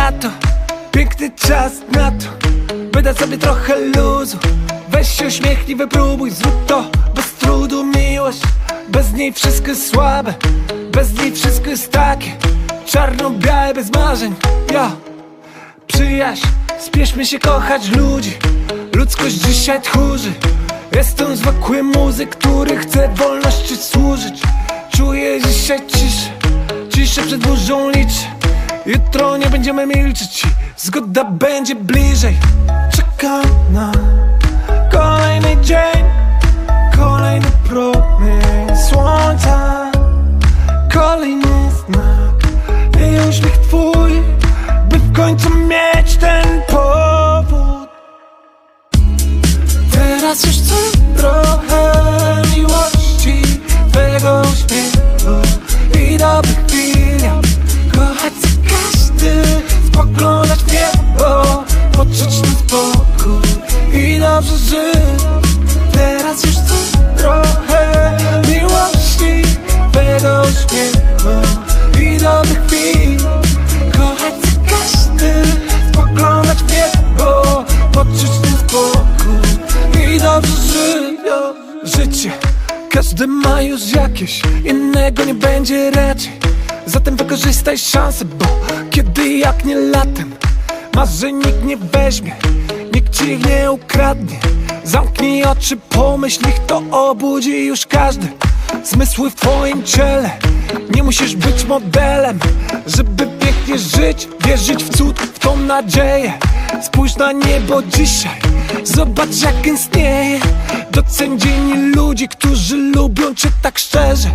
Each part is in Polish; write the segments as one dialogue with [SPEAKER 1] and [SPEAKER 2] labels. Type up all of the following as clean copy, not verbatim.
[SPEAKER 1] lato, piękny czas na to, by dać sobie trochę luzu. Weź się uśmiechnij, wypróbuj, zrób to bez trudu. Miłość, bez niej wszystko jest słabe, bez niej wszystko jest takie czarno-białe, bez marzeń. Przyjaźń, spieszmy się kochać ludzi. Ludzkość dzisiaj tchórzy. Jestem zwykły muzyk, który chce wolności służyć. Czuję dzisiaj ciszę, ciszę przed burzą liczę. Jutro nie będziemy milczeć, zgoda będzie bliżej. Czekam na kolejny dzień, kolejny promień słońca, kolejny znak i uśmiech twój, by w końcu mieć ten powód. Teraz już chcę trochę miłości, twego uśmiechu i dobrych chwil. Kochać każdy, spoglądać w niebo, poczuć ten spokój i dobrze żyć. Teraz już chcę trochę miłości, twego uśmiechu i dobrych chwil. Kochać każdy, spoglądać w niebo, poczuć ten spokój i dobrze żyć. Życie każdy ma już jakieś, innego nie będzie raczej. Zatem wykorzystaj szansę, bo kiedy jak nie latem marzeń nikt nie weźmie, nikt ci ich nie ukradnie. Zamknij oczy, pomyśl, niech to obudzi już każdy zmysły w twoim ciele. Nie musisz być modelem, żeby pięknie żyć, wierzyć w cud, w tą nadzieję. Spójrz na niebo dzisiaj, zobacz jak istnieje. Doceń dzień ludzi, którzy lubią cię tak szczerze.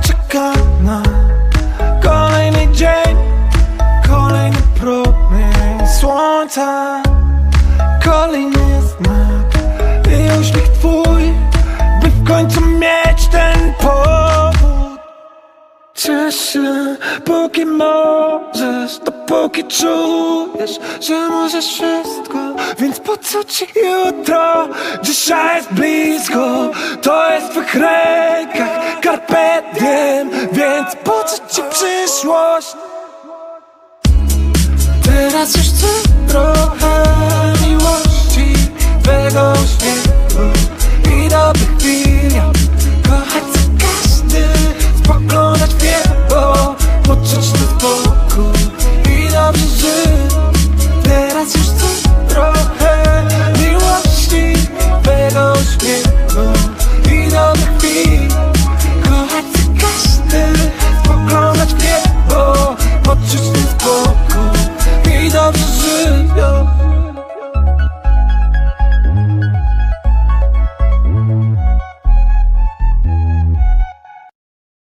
[SPEAKER 1] Czekam na kolejny dzień, kolejny promień słońca, kolejny znak i uśmiech twój, by w końcu mieć ten powód. Ciesz się, póki możesz, dopóki czujesz, że możesz wszystko. Więc po co ci jutro? Dzisiaj jest blisko, to jest w twych rękach, carpe diem. Więc po co ci przyszłość? Teraz już chcę trochę miłości, twego uśmiechu i dobrych chwil. Kochać każdy, spoglądać w niebo, poczuć